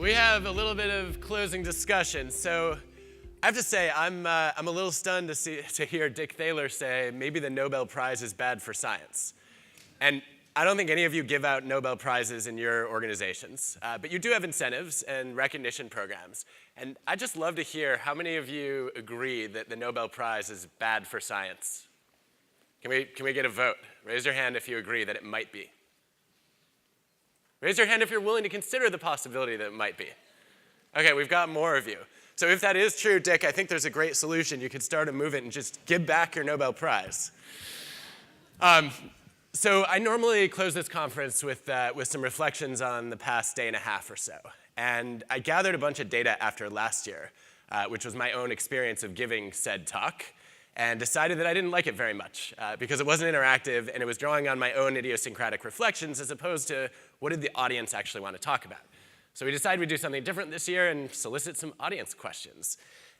We have a little bit of closing discussion. So I have to say, I'm a little stunned to hear Dick Thaler say maybe the Nobel Prize is bad for science. And I don't think any of you give out Nobel Prizes in your organizations, but you do have incentives and recognition programs. And I'd just love to hear how many of you agree that the Nobel Prize is bad for science. Can we get a vote? Raise your hand if you agree that it might be. Raise your hand if you're willing to consider the possibility that it might be. Okay, we've got more of you. So if that is true, Dick, I think there's a great solution. You could start a movement and just give back your Nobel Prize. So I normally close this conference with some reflections on the past day and a half or so. And I gathered a bunch of data after last year, which was my own experience of giving said talk, and decided that I didn't like it very much because it wasn't interactive and it was drawing on my own idiosyncratic reflections as opposed to what did the audience actually want to talk about. So we decided we'd do something different this year and solicit some audience questions.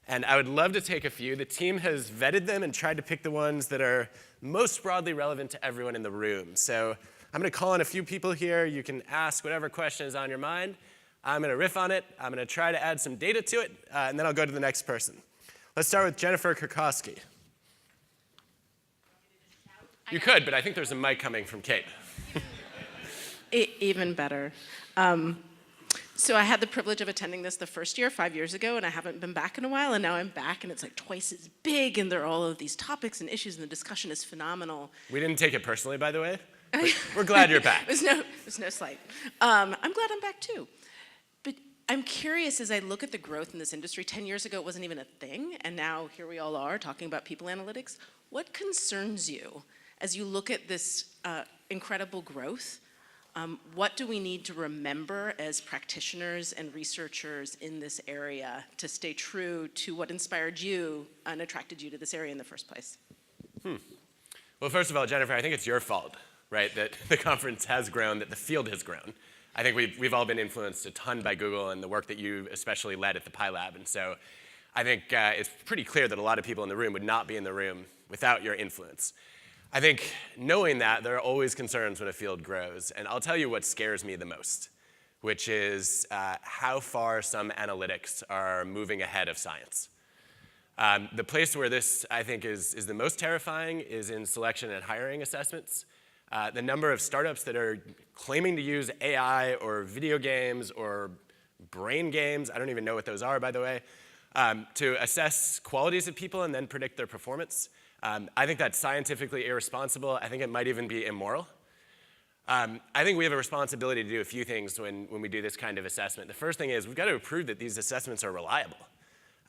And I would love to take a few. The team has vetted them and tried to pick the ones that are most broadly relevant to everyone in the room. So I'm going to call on a few people here. You can ask whatever question is on your mind. I'm going to riff on it. I'm going to try to add some data to it, and then I'll go to the next person. Let's start with Jennifer Kirk. You could, but I think there's a mic coming from Kate. Even better. So I had the privilege of attending this the first year, 5 years ago, and I haven't been back in a while, and now I'm back, and it's like twice as big, and there are all of these topics and issues, and the discussion is phenomenal. We didn't take it personally, by the way. We're glad you're back. There's no slight. I'm glad I'm back, too. But I'm curious, as I look at the growth in this industry, 10 years ago it wasn't even a thing, and now here we all are talking about people analytics. What concerns you as you look at this incredible growth? What do we need to remember as practitioners and researchers in this area to stay true to what inspired you and attracted you to this area in the first place? Well, first of all, Jennifer, I think it's your fault, right, that the conference has grown, that the field has grown. I think we've all been influenced a ton by Google and the work that you especially led at the Pi Lab. And so I think it's pretty clear that a lot of people in the room would not be in the room without your influence. I think knowing that, there are always concerns when a field grows. And I'll tell you what scares me the most, which is how far some analytics are moving ahead of science. The place where this, I think, is the most terrifying is in selection and hiring assessments. The number of startups that are claiming to use AI or video games or brain games, I don't even know what those are, by the way, to assess qualities of people and then predict their performance. I think that's scientifically irresponsible. I think it might even be immoral. I think we have a responsibility to do a few things when we do this kind of assessment. The first thing is we've got to prove that these assessments are reliable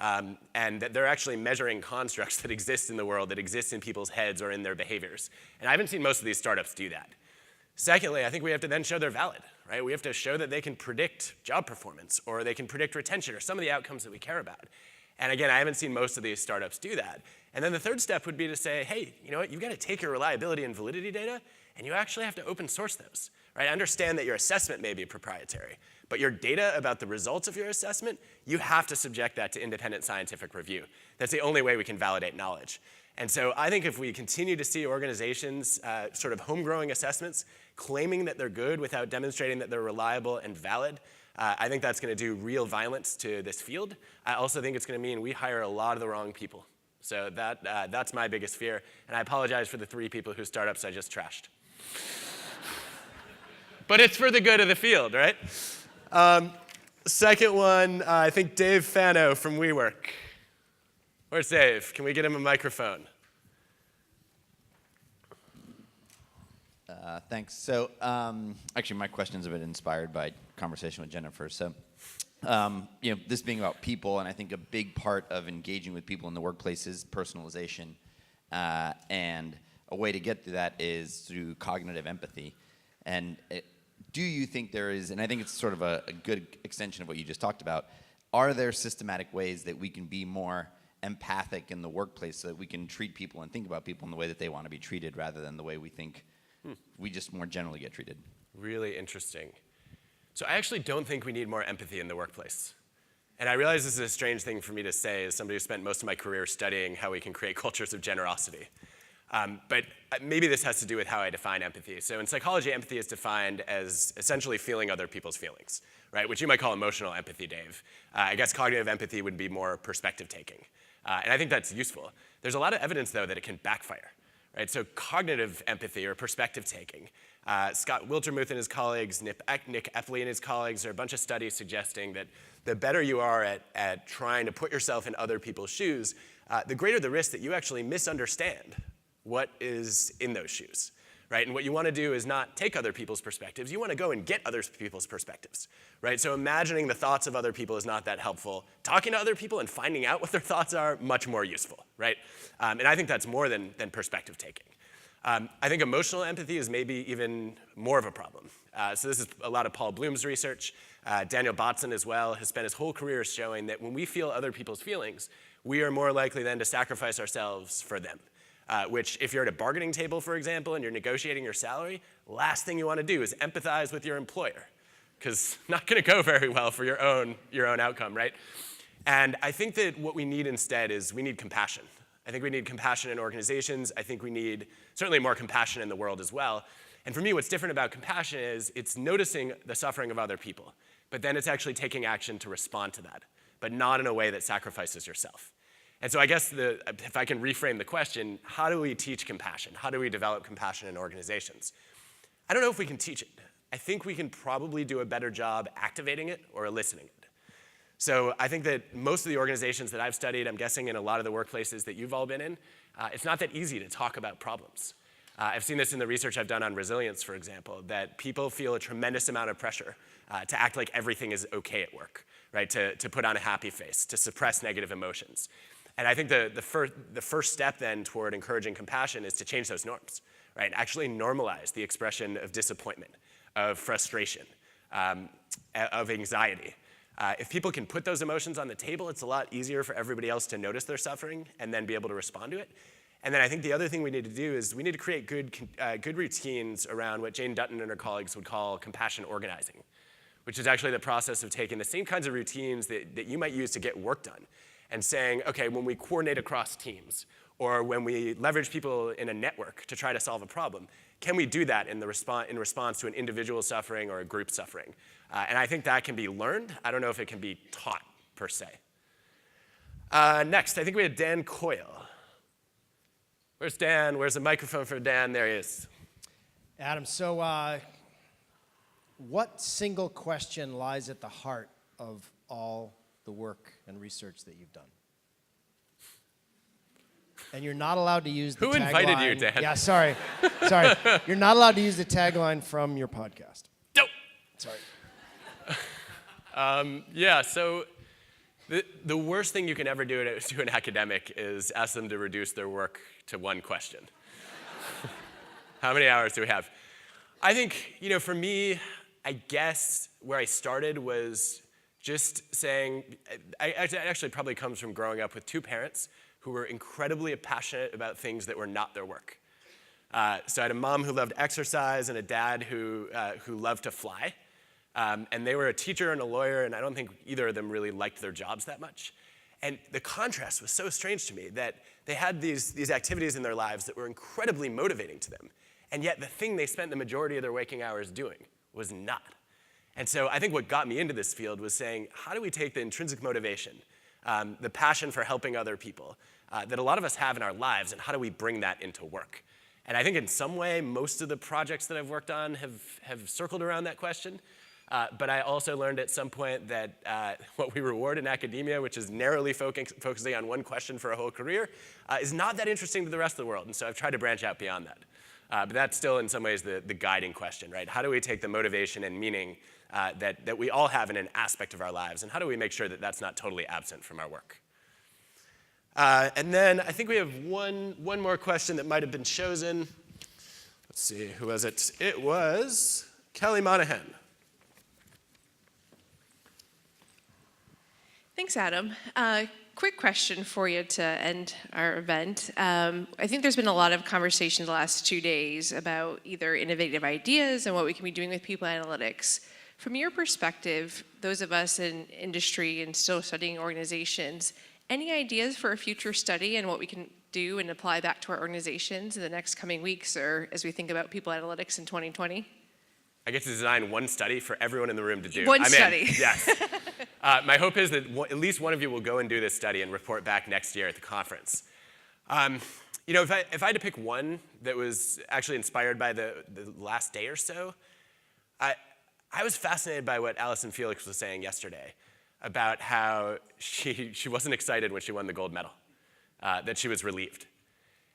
and that they're actually measuring constructs that exist in the world, that exist in people's heads or in their behaviors. And I haven't seen most of these startups do that. Secondly, I think we have to then show they're valid, right? We have to show that they can predict job performance or they can predict retention or some of the outcomes that we care about. And again, I haven't seen most of these startups do that. And then the third step would be to say, hey, you know what, you've got to take your reliability and validity data, and you actually have to open source those, right? Understand that your assessment may be proprietary, but your data about the results of your assessment, you have to subject that to independent scientific review. That's the only way we can validate knowledge. And so I think if we continue to see organizations sort of home-growing assessments claiming that they're good without demonstrating that they're reliable and valid, I think that's going to do real violence to this field. I also think it's going to mean we hire a lot of the wrong people. So that's my biggest fear. And I apologize for the 3 people whose startups I just trashed. But it's for the good of the field, right? Second one, I think Dave Fano from WeWork. Where's Dave? Can we get him a microphone? Thanks. So actually, my question's a bit inspired by conversation with Jennifer. So this being about people, and I think a big part of engaging with people in the workplace is personalization. And a way to get to that is through cognitive empathy. And do you think there is, and I think it's sort of a good extension of what you just talked about, are there systematic ways that we can be more empathic in the workplace so that we can treat people and think about people in the way that they want to be treated rather than the way we think we just more generally get treated? Really interesting. So I actually don't think we need more empathy in the workplace. And I realize this is a strange thing for me to say as somebody who spent most of my career studying how we can create cultures of generosity. But maybe this has to do with how I define empathy. So in psychology, empathy is defined as essentially feeling other people's feelings, right? Which you might call emotional empathy, Dave. I guess cognitive empathy would be more perspective taking. And I think that's useful. There's a lot of evidence, though, that it can backfire, right? So cognitive empathy or perspective taking, Scott Wiltermuth and his colleagues, Nick Epley and his colleagues, there are a bunch of studies suggesting that the better you are at trying to put yourself in other people's shoes, the greater the risk that you actually misunderstand what is in those shoes, right? And what you want to do is not take other people's perspectives. You want to go and get other people's perspectives, right? So imagining the thoughts of other people is not that helpful. Talking to other people and finding out what their thoughts are, much more useful, right? And I think that's more than perspective taking. I think emotional empathy is maybe even more of a problem. So this is a lot of Paul Bloom's research. Daniel Batson as well has spent his whole career showing that when we feel other people's feelings, we are more likely then to sacrifice ourselves for them. Which, if you're at a bargaining table, for example, and you're negotiating your salary, last thing you want to do is empathize with your employer, because not going to go very well for your own outcome, right? And I think that what we need instead is we need compassion. I think we need compassion in organizations. I think we need certainly more compassion in the world as well. And for me, what's different about compassion is it's noticing the suffering of other people, but then it's actually taking action to respond to that, but not in a way that sacrifices yourself. And so I guess if I can reframe the question, how do we teach compassion? How do we develop compassion in organizations? I don't know if we can teach it. I think we can probably do a better job activating it or eliciting it. So I think that most of the organizations that I've studied, I'm guessing in a lot of the workplaces that you've all been in, it's not that easy to talk about problems. I've seen this in the research I've done on resilience, for example, that people feel a tremendous amount of pressure to act like everything is okay at work, right? To put on a happy face, to suppress negative emotions. And I think the first step then toward encouraging compassion is to change those norms, right? Actually normalize the expression of disappointment, of frustration, of anxiety. If people can put those emotions on the table, it's a lot easier for everybody else to notice their suffering and then be able to respond to it. And then I think the other thing we need to do is we need to create good routines around what Jane Dutton and her colleagues would call compassion organizing, which is actually the process of taking the same kinds of routines that you might use to get work done and saying, okay, when we coordinate across teams or when we leverage people in a network to try to solve a problem, can we do that in response to an individual suffering or a group suffering? And I think that can be learned. I don't know if it can be taught, per se. Next, I think we had Dan Coil. Where's Dan? Where's the microphone for Dan? There he is. Adam, so what single question lies at the heart of all the work and research that you've done? And you're not allowed to use the tagline. Who invited you, Dan? Yeah, sorry. You're not allowed to use the tagline from your podcast. Nope. Sorry. Yeah, so the worst thing you can ever do to an academic is ask them to reduce their work to one question. How many hours do we have? I think, for me, I guess where I started was just saying, it actually probably comes from growing up with two parents who were incredibly passionate about things that were not their work. So I had a mom who loved exercise and a dad who loved to fly. And they were a teacher and a lawyer, and I don't think either of them really liked their jobs that much. And the contrast was so strange to me that they had these activities in their lives that were incredibly motivating to them, and yet the thing they spent the majority of their waking hours doing was not. And so I think what got me into this field was saying, how do we take the intrinsic motivation, the passion for helping other people that a lot of us have in our lives, and how do we bring that into work? And I think in some way, most of the projects that I've worked on have circled around that question. But I also learned at some point that what we reward in academia, which is narrowly focusing on one question for a whole career, is not that interesting to the rest of the world. And so I've tried to branch out beyond that. But that's still, in some ways, the guiding question, right? How do we take the motivation and meaning that we all have in an aspect of our lives, and how do we make sure that that's not totally absent from our work? And then I think we have one more question that might have been chosen. Let's see, who was it? It was Kelly Monahan. Thanks, Adam. Quick question for you to end our event. I think there's been a lot of conversation the last 2 days about either innovative ideas and what we can be doing with people analytics. From your perspective, those of us in industry and still studying organizations, Any ideas for a future study and what we can do and apply back to our organizations in the next coming weeks or as we think about people analytics in 2020? I get to design one study for everyone in the room to do. One I'm in. study. Yes. My hope is that at least one of you will go and do this study and report back next year at the conference. You know, if I had to pick one that was actually inspired by the last day or so, I was fascinated by what Alison Felix was saying yesterday about how she wasn't excited when she won the gold medal, that she was relieved.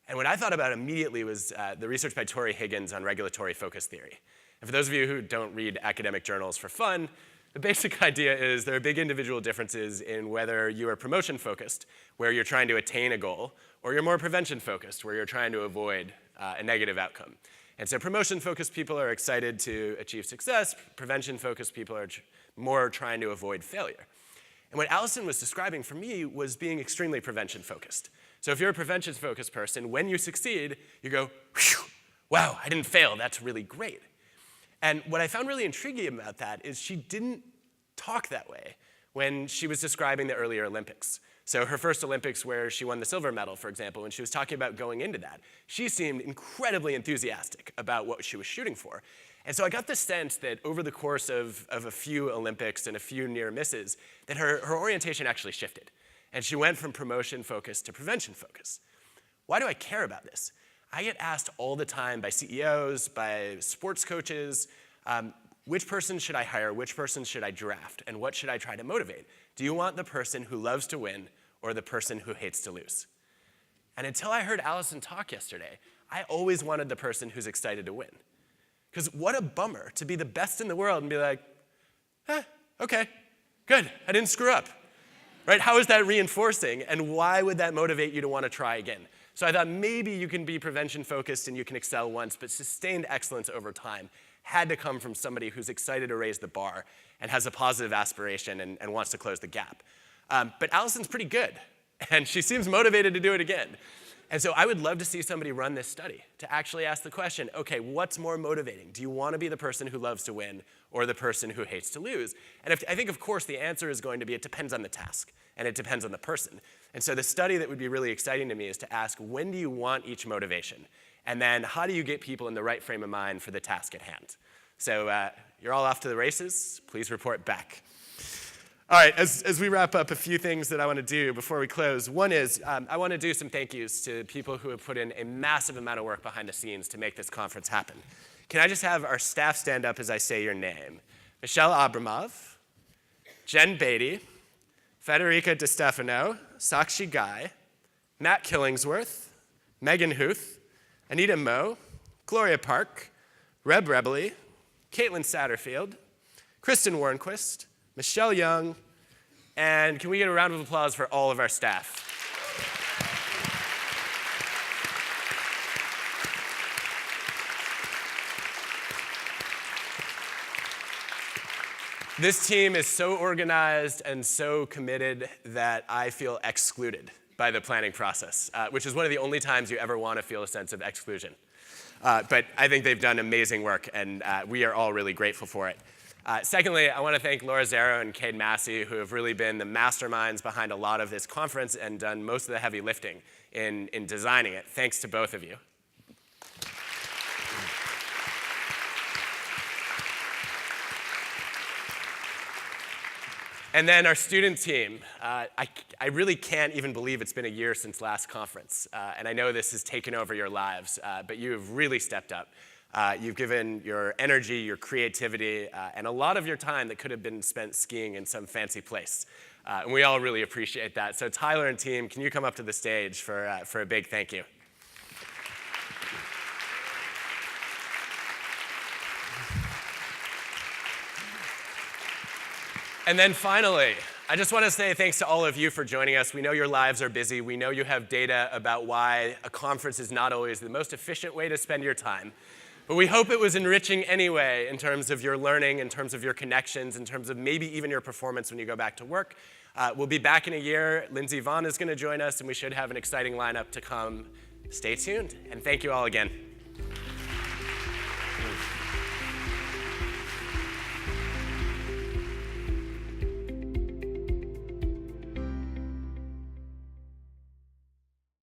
And what I thought about immediately was the research by Tori Higgins on regulatory focus theory. And for those of you who don't read academic journals for fun, the basic idea is there are big individual differences in whether you are promotion-focused, where you're trying to attain a goal, or you're more prevention-focused, where you're trying to avoid a negative outcome. And so promotion-focused people are excited to achieve success. Prevention-focused people are more trying to avoid failure. And what Alison was describing for me was being extremely prevention-focused. So if you're a prevention-focused person, when you succeed, you go, whew, wow, I didn't fail, that's really great. And what I found really intriguing about that is she didn't talk that way when she was describing the earlier Olympics. So her first Olympics where she won the silver medal, for example, when she was talking about going into that, she seemed incredibly enthusiastic about what she was shooting for. And so I got the sense that over the course of a few Olympics and a few near misses, that her orientation actually shifted. And she went from promotion focus to prevention focus. Why do I care about this? I get asked all the time by CEOs, by sports coaches, which person should I hire, which person should I draft, and what should I try to motivate? Do you want the person who loves to win or the person who hates to lose? And until I heard Alison talk yesterday, I always wanted the person who's excited to win. Because what a bummer to be the best in the world and be like, okay, good, I didn't screw up. Right? How is that reinforcing, and why would that motivate you to want to try again? So I thought maybe you can be prevention-focused and you can excel once, but sustained excellence over time had to come from somebody who's excited to raise the bar and has a positive aspiration and wants to close the gap. But Alison's pretty good, and she seems motivated to do it again. And so I would love to see somebody run this study to actually ask the question, okay, what's more motivating? Do you want to be the person who loves to win or the person who hates to lose? And I think, of course, the answer is going to be it depends on the task, and it depends on the person. And so the study that would be really exciting to me is to ask, when do you want each motivation? And then how do you get people in the right frame of mind for the task at hand? So you're all off to the races. Please report back. All right, as we wrap up, a few things that I want to do before we close. One is I want to do some thank yous to people who have put in a massive amount of work behind the scenes to make this conference happen. Can I just have our staff stand up as I say your name? Michelle Abramov, Jen Beatty, Federica DiStefano, Sakshi Gai, Matt Killingsworth, Megan Huth, Anita Moe, Gloria Park, Reb Rebely, Caitlin Satterfield, Kristen Warnquist, Michelle Young, and can we get a round of applause for all of our staff? This team is so organized and so committed that I feel excluded by the planning process, which is one of the only times you ever want to feel a sense of exclusion. But I think they've done amazing work, and we are all really grateful for it. Secondly, I want to thank Laura Zero and Cade Massey, who have really been the masterminds behind a lot of this conference and done most of the heavy lifting in designing it. Thanks to both of you. And then our student team. I really can't even believe it's been a year since last conference. And I know this has taken over your lives, but you have really stepped up. You've given your energy, your creativity, and a lot of your time that could have been spent skiing in some fancy place. And we all really appreciate that. So Tyler and team, can you come up to the stage for a big thank you? And then finally, I just want to say thanks to all of you for joining us. We know your lives are busy. We know you have data about why a conference is not always the most efficient way to spend your time. But we hope it was enriching anyway in terms of your learning, in terms of your connections, in terms of maybe even your performance when you go back to work. We'll be back in a year. Lindsey Vaughn is going to join us, and we should have an exciting lineup to come. Stay tuned, and thank you all again.